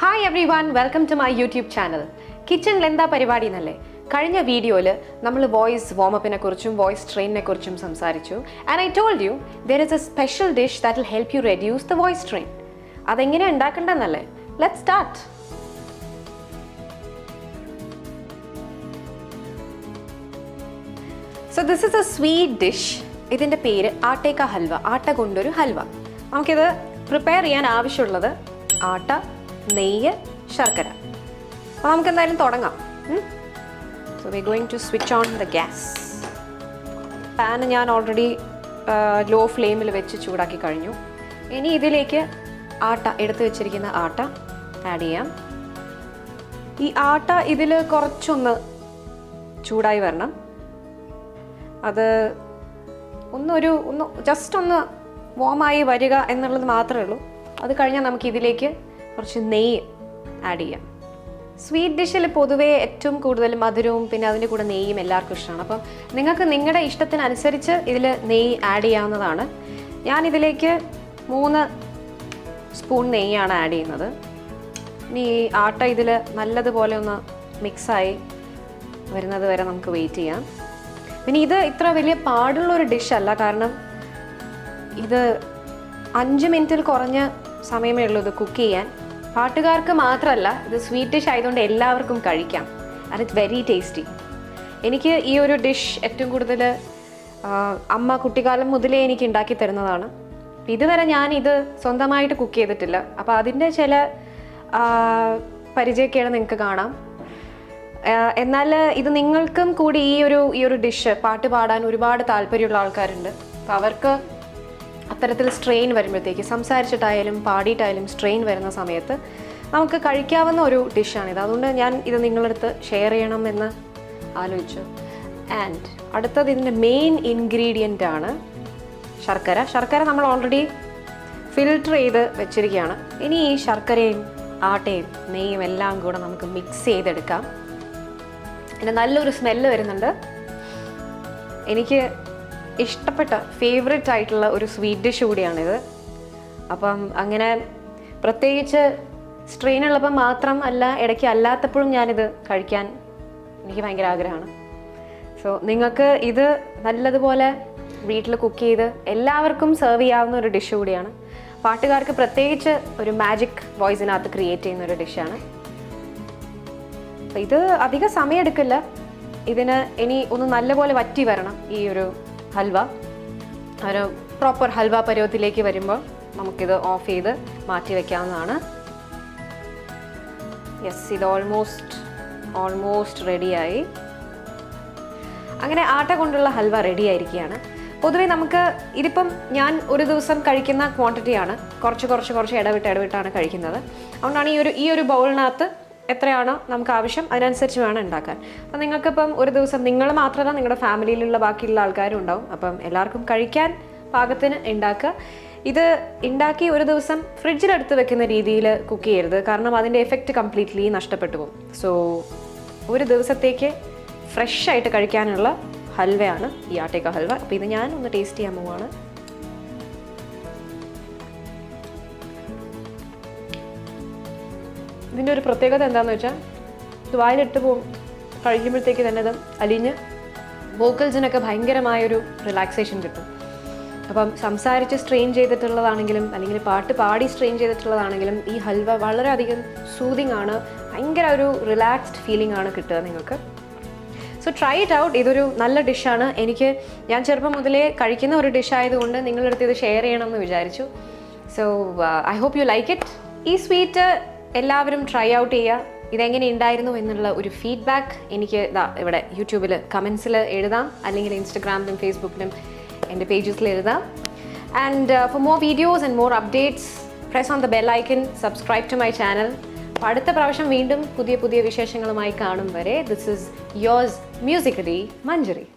Hi everyone, welcome to my YouTube channel. Kitchen Lenda Parivadi Nale. കഴിഞ്ഞ വീഡിയോയിൽ നമ്മൾ voice വാം-അപ്പിനെ കുറിച്ചും വോയിസ് ട്രെയിനിനെ കുറിച്ചും സംസാരിച്ചു. And I told you there is a special dish that will help you reduce the voice strain. അതെങ്ങനെ ഉണ്ടാക്കണ്ടെന്നല്ലേ? Let's start. So this is a sweet dish. ഇതിൻ്റെ പേര് ആട്ടെ കാ ഹൽവ. ആട്ട കൊണ്ടൊരു ഹൽവ. നമുക്കിത് പ്രിപ്പയർ ചെയ്യാൻ ആവശ്യമുള്ളത് ആട്ട, നെയ്യ്, ശർക്കര. അപ്പോൾ നമുക്ക് എന്തായാലും തുടങ്ങാം. So we're going to switch on the gas. Pan ഞാൻ ഓൾറെഡി ലോ ഫ്ലെയിമിൽ വെച്ച് ചൂടാക്കി കഴിഞ്ഞു. ഇനി ഇതിലേക്ക് ആട്ട എടുത്ത് വെച്ചിരിക്കുന്ന ആട്ട ആഡ് ചെയ്യാം. ഈ ആട്ട ഇതിൽ കുറച്ചൊന്ന് ചൂടായി വരണം. അത് ഒന്ന് ജസ്റ്റ് ഒന്ന് വാമായി വരിക എന്നുള്ളത് മാത്രമേ ഉള്ളൂ. അത് കഴിഞ്ഞാൽ നമുക്ക് ഇതിലേക്ക് കുറച്ച് നെയ്യ് ആഡ് ചെയ്യാം. സ്വീറ്റ് ഡിഷിൽ പൊതുവേ ഏറ്റവും കൂടുതൽ മധുരവും പിന്നെ അതിൻ്റെ കൂടെ നെയ്യും എല്ലാവർക്കും ഇഷ്ടമാണ്. അപ്പം നിങ്ങൾക്ക് നിങ്ങളുടെ ഇഷ്ടത്തിനനുസരിച്ച് ഇതിൽ നെയ്യ് ആഡ് ചെയ്യാവുന്നതാണ്. ഞാനിതിലേക്ക് 3 സ്പൂൺ നെയ്യാണ് ആഡ് ചെയ്യുന്നത്. ഇനി ഈ ആട്ട ഇതിൽ നല്ലതുപോലെ ഒന്ന് മിക്സായി വരുന്നത് വരെ നമുക്ക് വെയിറ്റ് ചെയ്യാം. പിന്നെ ഇത് ഇത്ര വലിയ പാടുള്ളൊരു ഡിഷല്ല, കാരണം ഇത് 5 മിനിറ്റിൽ കുറഞ്ഞ സമയമേ ഉള്ളൂ ഇത് കുക്ക് ചെയ്യാൻ. പാട്ടുകാർക്ക് മാത്രമല്ല, ഇത് സ്വീറ്റ് ഡിഷ് ആയതുകൊണ്ട് എല്ലാവർക്കും കഴിക്കാം. And it's very tasty. എനിക്ക് ഈ ഒരു ഡിഷ് ഏറ്റവും കൂടുതൽ അമ്മ കുട്ടിക്കാലം മുതലേ എനിക്ക് ഉണ്ടാക്കി തരുന്നതാണ്. ഇതുവരെ ഞാനിത് സ്വന്തമായിട്ട് കുക്ക് ചെയ്തിട്ടില്ല. അപ്പോൾ അതിൻ്റെ ചില പരിചയമൊക്കെയാണ് നിങ്ങൾക്ക് കാണാം. എന്നാൽ ഇത് നിങ്ങൾക്കും കൂടി ഈ ഒരു ഡിഷ് പാട്ട് പാടാൻ ഒരുപാട് താല്പര്യമുള്ള ആൾക്കാരുണ്ട്. അപ്പോൾ അവർക്ക് അത്തരത്തിൽ സ്ട്രെയിൻ വരുമ്പോഴത്തേക്ക് സംസാരിച്ചിട്ടായാലും പാടിയിട്ടായാലും സ്ട്രെയിൻ വരുന്ന സമയത്ത് നമുക്ക് കഴിക്കാവുന്ന ഒരു ഡിഷാണിത്. അതുകൊണ്ട് ഞാൻ ഇത് നിങ്ങളടുത്ത് ഷെയർ ചെയ്യണമെന്ന് ആലോചിച്ചു. ആൻഡ് അടുത്തത് ഇതിൻ്റെ മെയിൻ ഇൻഗ്രീഡിയൻ്റ് ആണ് ശർക്കര. ശർക്കര നമ്മൾ ഓൾറെഡി ഫിൽട്ടർ ചെയ്ത് വെച്ചിരിക്കുകയാണ്. ഇനി ഈ ശർക്കരയും ആട്ടയും നെയ്യും എല്ലാം കൂടെ നമുക്ക് മിക്സ് ചെയ്തെടുക്കാം. പിന്നെ നല്ലൊരു സ്മെല്ല് വരുന്നുണ്ട്. എനിക്ക് ഇഷ്ടപ്പെട്ട ഫേവറേറ്റ് ആയിട്ടുള്ള ഒരു സ്വീറ്റ് ഡിഷ് കൂടിയാണിത്. അപ്പം അങ്ങനെ പ്രത്യേകിച്ച് സ്ട്രെയിൻ ഉള്ളപ്പോൾ മാത്രം അല്ല, ഇടയ്ക്ക് അല്ലാത്തപ്പോഴും ഞാനിത് കഴിക്കാൻ എനിക്ക് ഭയങ്കര ആഗ്രഹമാണ്. സോ നിങ്ങൾക്ക് ഇത് നല്ലതുപോലെ വീട്ടിൽ കുക്ക് ചെയ്ത് എല്ലാവർക്കും സെർവ് ചെയ്യാവുന്ന ഒരു ഡിഷ് കൂടിയാണ്. പാട്ടുകാർക്ക് പ്രത്യേകിച്ച് ഒരു മാജിക് വോയിസിനകത്ത് ക്രിയേറ്റ് ചെയ്യുന്ന ഒരു ഡിഷാണ്. അപ്പോൾ ഇത് അധികം സമയം എടുക്കില്ല. ഇതിന് ഇനി ഒന്ന് നല്ലപോലെ വറ്റി വരണം. ഈ ഒരു ഹൽവ ഒരു പ്രോപ്പർ ഹൽവ പരുവത്തിലേക്ക് വരുമ്പോൾ നമുക്കിത് ഓഫ് ചെയ്ത് മാറ്റി വയ്ക്കാവുന്നതാണ്. യെസ്, ഇത് ഓൾമോസ്റ്റ് റെഡിയായി. അങ്ങനെ ആട്ട കൊണ്ടുള്ള ഹൽവ റെഡി ആയിരിക്കുകയാണ്. പൊതുവേ നമുക്ക് ഇതിപ്പം ഞാൻ ഒരു ദിവസം കഴിക്കുന്ന ക്വാണ്ടിറ്റിയാണ്. കുറച്ച് ഇടവിട്ടാണ് കഴിക്കുന്നത്. അതുകൊണ്ടാണ് ഈ ഒരു ബൗളിനകത്ത് എത്രയാണോ നമുക്ക് ആവശ്യം അതിനനുസരിച്ച് വേണം ഉണ്ടാക്കാൻ. അപ്പം നിങ്ങൾക്കിപ്പം ഒരു ദിവസം നിങ്ങൾ മാത്രമല്ല, നിങ്ങളുടെ ഫാമിലിയിലുള്ള ബാക്കിയുള്ള ആൾക്കാരും ഉണ്ടാവും. അപ്പം എല്ലാവർക്കും കഴിക്കാൻ പാകത്തിന് ഉണ്ടാക്കുക. ഇത് ഉണ്ടാക്കി ഒരു ദിവസം ഫ്രിഡ്ജിലെടുത്ത് വെക്കുന്ന രീതിയിൽ കുക്ക് ചെയ്യരുത്, കാരണം അതിൻ്റെ എഫക്റ്റ് കംപ്ലീറ്റ്ലി നഷ്ടപ്പെട്ടു പോകും. സോ ഒരു ദിവസത്തേക്ക് ഫ്രഷ് ആയിട്ട് കഴിക്കാനുള്ള ഹൽവയാണ് ഈ ആട്ടെ കാ ഹൽവ. അപ്പോൾ ഇത് ഞാൻ ഒന്ന് ടേസ്റ്റ് ചെയ്യാൻ പോവാണ്. ഇതിൻ്റെ ഒരു പ്രത്യേകത എന്താണെന്ന് വെച്ചാൽ ഇത് വായിലിട്ട് കഴിക്കുമ്പോഴത്തേക്ക് തന്നെ അത് അലിഞ്ഞ് വോക്കൽസിനൊക്കെ ഭയങ്കരമായൊരു റിലാക്സേഷൻ കിട്ടും. അപ്പം സംസാരിച്ച് സ്ട്രെയിൻ ചെയ്തിട്ടുള്ളതാണെങ്കിലും അല്ലെങ്കിൽ പാട്ട് പാടി സ്ട്രെയിൻ ചെയ്തിട്ടുള്ളതാണെങ്കിലും ഈ ഹൽവ വളരെയധികം സൂതിങ് ആണ്. ഭയങ്കര ഒരു റിലാക്സ്ഡ് ഫീലിംഗ് ആണ് കിട്ടുക നിങ്ങൾക്ക്. So try it out. ഇതൊരു നല്ല ഡിഷാണ്. ഞാൻ ചെറുപ്പം മുതലേ കഴിക്കുന്ന ഒരു ഡിഷ് ആയതുകൊണ്ട് നിങ്ങളുടെ അടുത്ത് ഇത് ഷെയർ ചെയ്യണമെന്ന് വിചാരിച്ചു. So I hope you like it. ഈ സ്വീറ്റ് എല്ലാവരും ട്രൈ ഔട്ട് ചെയ്യുക. ഇതെങ്ങനെ ഉണ്ടായിരുന്നു എന്നുള്ള ഒരു ഫീഡ്ബാക്ക് എനിക്ക് ഇവിടെ യൂട്യൂബിൽ കമൻസിൽ എഴുതാം, അല്ലെങ്കിൽ ഇൻസ്റ്റഗ്രാമിലും ഫേസ്ബുക്കിലും എൻ്റെ പേജസിൽ എഴുതാം. And for more videos and more updates press on the bell icon, subscribe to my channel. അപ്പോൾ അടുത്ത പ്രാവശ്യം വീണ്ടും പുതിയ വിശേഷങ്ങളുമായി കാണും വരെ, this is yours musically Manjari.